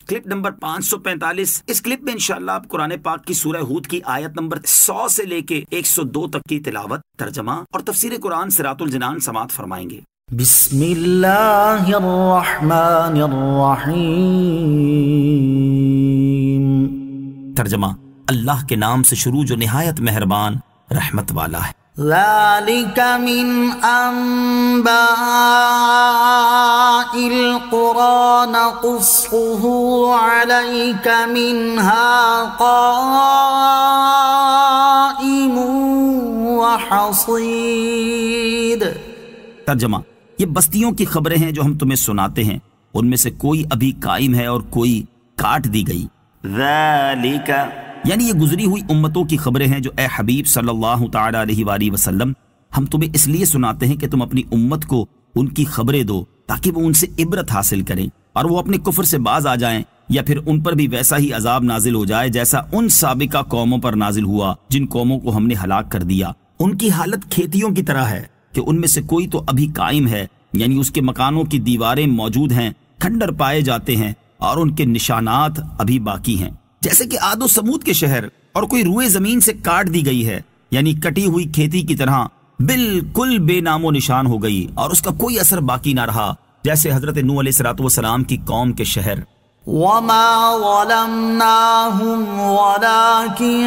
Clip number 545۔ اس clip میں انشاءاللہ آپ قرآن پاک کی سورہ ہود کی آیت نمبر 100 سے لے کے 102 تک کی تلاوت، ترجمہ اور تفسیر قرآن صراط الجنان سماعت فرمائیں گے۔ بسم اللہ الرحمن الرحیم۔ ترجمہ، اللہ کے نام سے شروع جو نہایت مہربان رحمت والا ہے۔ ذالک من انباء القرى نقصه عليك منها قائم وحصيد۔ ترجمہ، یہ بستیوں کی خبریں ہیں جو ہم تمہیں سناتے ہیں، ان میں سے کوئی ابھی قائم ہے اور کوئی کاٹ دی گئی۔ ذالک یعنی یہ گزری ہوئی امتوں کی خبریں ہیں جو اے حبیب صلی اللہ تعالی علیہ وآلہ وسلم ہم تمہیں اس لیے سناتے ہیں کہ تم اپنی امت کو ان کی خبریں دو تاکہ وہ ان سے عبرت حاصل کریں اور وہ اپنے کفر سے باز آ جائیں، یا پھر ان پر بھی ویسا ہی عذاب نازل ہو جائے جیسا ان سابقہ قوموں پر نازل ہوا جن قوموں کو ہم نے ہلاک کر دیا۔ ان کی حالت کھیتیوں کی طرح ہے کہ ان میں سے کوئی تو ابھی قائم ہے، یعنی اس کے مکانوں کی دیواریں موجود ہیں، کھنڈر پائے جاتے ہیں اور ان کے نشانات ابھی باقی ہیں، جیسے کہ عاد و سمود کے شہر، اور کوئی روئے زمین سے کاٹ دی گئی ہے، یعنی کٹی ہوئی کھیتی کی طرح بالکل بے نام و نشان ہو گئی اور اس کا کوئی اثر باقی نہ رہا، جیسے حضرت نوح علیہ السلام کی قوم کے شہر۔ وما ظلمناهم ولكن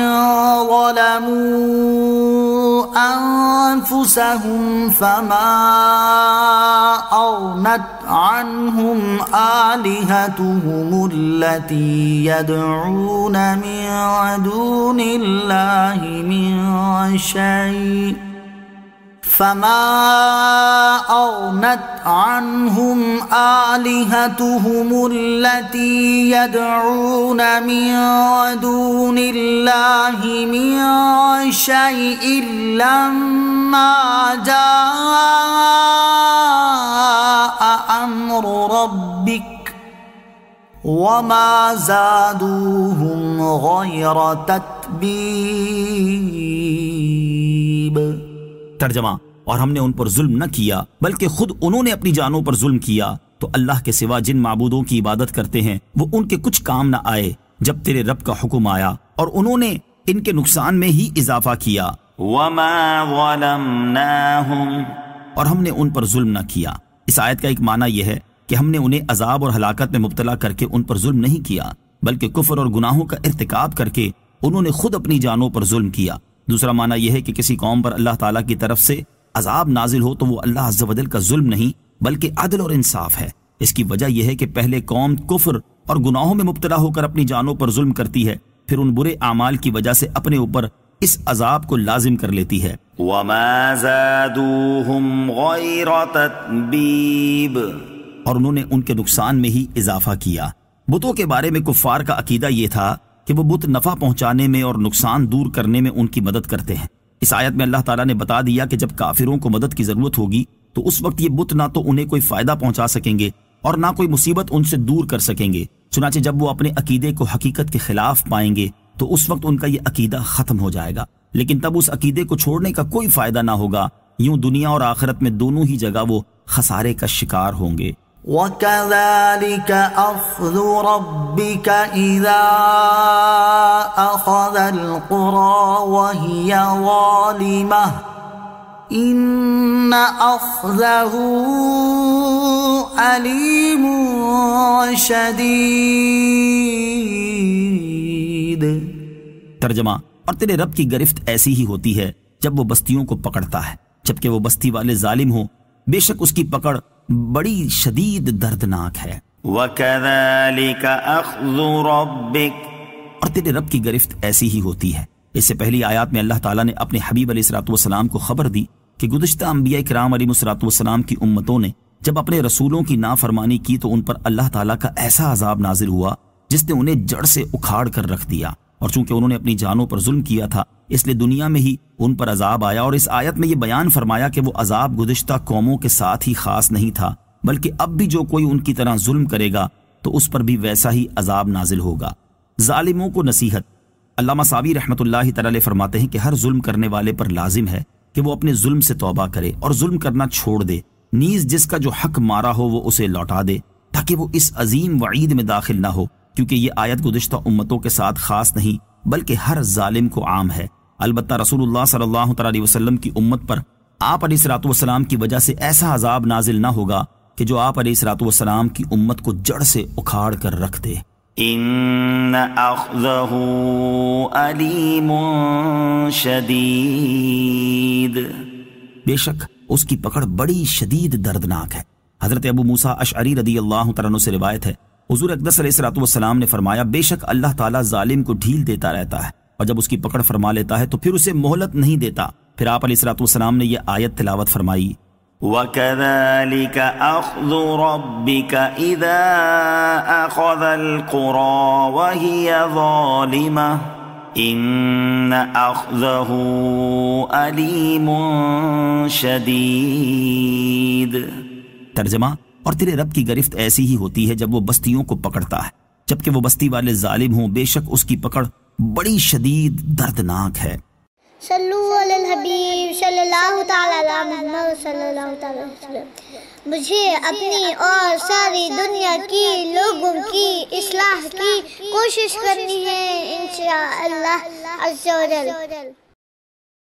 ظلموا أنفسهم فما أغنت عنهم آلهتهم التي يدعون من دون الله من شيء فما أغنت عنهم آلهتهم التي يدعون من دون الله من شيء لما جاء أمر ربك وما زادوهم غير تتبيب۔ ترجمہ، اور ہم نے ان پر ظلم نہ کیا بلکہ خود انہوں نے اپنی جانوں پر ظلم کیا، تو اللہ کے سوا جن معبودوں کی عبادت کرتے ہیں وہ ان کے کچھ کام نہ آئے جب تیرے رب کا حکم آیا، اور انہوں نے ان کے نقصان میں ہی اضافہ کیا۔ وما ظلمناہم، اور ہم نے ان پر ظلم نہ کیا۔ اس آیت کا ایک معنی یہ ہے کہ ہم نے انہیں عذاب اور ہلاکت میں مبتلا کر کے ان پر ظلم نہیں کیا، بلکہ کفر اور گناہوں کا ارتکاب کر کے انہوں نے خود اپنی جانوں پر ظلم کیا۔ دوسرا معنی یہ ہے کہ کسی قوم پر اللہ تعالیٰ کی طرف سے عذاب نازل ہو تو وہ اللہ عز و جل کا ظلم نہیں بلکہ عدل اور انصاف ہے۔ اس کی وجہ یہ ہے کہ پہلے قوم کفر اور گناہوں میں مبتلا ہو کر اپنی جانوں پر ظلم کرتی ہے، پھر ان برے اعمال کی وجہ سے اپنے اوپر اس عذاب کو لازم کر لیتی ہے۔ وما زادوہم غیر تتبیب، اور انہوں نے ان کے نقصان میں ہی اضافہ کیا۔ بتوں کے بارے میں کفار کا عقیدہ یہ تھا کہ وہ بت نفع پہنچانے میں اور نقصان دور کرنے میں ان کی مدد کرتے ہیں۔ اس آیت میں اللہ تعالیٰ نے بتا دیا کہ جب کافروں کو مدد کی ضرورت ہوگی تو اس وقت یہ بت نہ تو انہیں کوئی فائدہ پہنچا سکیں گے اور نہ کوئی مصیبت ان سے دور کر سکیں گے، چنانچہ جب وہ اپنے عقیدے کو حقیقت کے خلاف پائیں گے تو اس وقت ان کا یہ عقیدہ ختم ہو جائے گا، لیکن تب اس عقیدے کو چھوڑنے کا کوئی فائدہ نہ ہوگا، یوں دنیا اور آخرت میں دونوں ہی جگہ وہ خسارے کا شکار ہوں گے۔ وَكَذَلِكَ أَخْذُ رَبِّكَ إِذَا أَخَذَ الْقُرَى وَهِيَ ظَالِمَةٌ إِنَّ أَخْذَهُ أَلِيمٌ شَدِيدٌ۔ ترجمہ، اور تیرے رب کی گرفت ایسی ہی ہوتی ہے جب وہ بستیوں کو پکڑتا ہے، جبکہ وہ بستی والے ظالم ہوں، بے شک اس کی پکڑ بڑی شدید دردناک ہے۔ وَكَذَلِكَ أَخْذُ رَبِّكَ، اور تیرے رب کی گرفت ایسی ہی ہوتی ہے۔ اس سے پہلی آیات میں اللہ تعالیٰ نے اپنے حبیب علیہ السلام کو خبر دی کہ گزشتہ انبیاء کرام علیہ السلام کی امتوں نے جب اپنے رسولوں کی نافرمانی کی تو ان پر اللہ تعالیٰ کا ایسا عذاب نازل ہوا جس نے انہیں جڑ سے اکھاڑ کر رکھ دیا، اور چونکہ انہوں نے اپنی جانوں پر ظلم کیا تھا اس لیے دنیا میں ہی ان پر عذاب آیا، اور اس آیت میں یہ بیان فرمایا کہ وہ عذاب گزشتہ قوموں کے ساتھ ہی خاص نہیں تھا بلکہ اب بھی جو کوئی ان کی طرح ظلم کرے گا تو اس پر بھی ویسا ہی عذاب نازل ہوگا۔ ظالموں کو نصیحت۔ علامہ ساوی رحمۃ اللہ تعالی علیہ فرماتے ہیں کہ ہر ظلم کرنے والے پر لازم ہے کہ وہ اپنے ظلم سے توبہ کرے اور ظلم کرنا چھوڑ دے، نیز جس کا جو حق مارا ہو وہ اسے لوٹا دے، تاکہ وہ اس عظیم وعید میں داخل نہ ہو کیونکہ یہ آیت گزشتہ امتوں کے ساتھ خاص نہیں بلکہ ہر ظالم کو عام ہے۔ البتہ رسول اللہ صلی اللہ علیہ وسلم کی امت پر آپ علیہ الصلوۃ والسلام کی وجہ سے ایسا عذاب نازل نہ ہوگا کہ جو آپ علیہ الصلوۃ والسلام کی امت کو جڑ سے اکھاڑ کر رکھ دے۔ ان اخذہ علیم شدید، بے شک اس کی پکڑ بڑی شدید دردناک ہے۔ حضرت ابو موسیٰ اشعری رضی اللہ تعالیٰ عنہ سے روایت ہے، حضور اقدس علیہ الصلوۃ والسلام نے فرمایا، بے شک اللہ تعالیٰ ظالم کو ڈھیل دیتا رہتا ہے، اور جب اس کی پکڑ فرما لیتا ہے تو پھر اسے مہلت نہیں دیتا۔ پھر آپ علیہ الصلوۃ والسلام نے یہ آیت تلاوت فرمائی، وَكَذَلِكَ أَخْذُ رَبِّكَ إِذَا أَخَذَ الْقُرَى وَهِيَ ظَالِمَةٌ إِنَّ أَخْذَهُ أَلِيمٌ شَدِيدٌ۔ ترجمہ، اور تیرے رب کی گرفت ایسی ہی ہوتی ہے جب وہ بستیوں کو پکڑتا ہے، جبکہ وہ بستی والے ظالم ہوں، بے شک اس کی پکڑ بڑی شدید دردناک ہے۔ صلو علی الحبیب صلی اللہ تعالی علی محمد صلی اللہ تعالی وسلم۔ مجھے اپنی اور ساری دنیا کی لوگوں کی اصلاح کی کوشش کرنی ہے انشاءاللہ عز و جل۔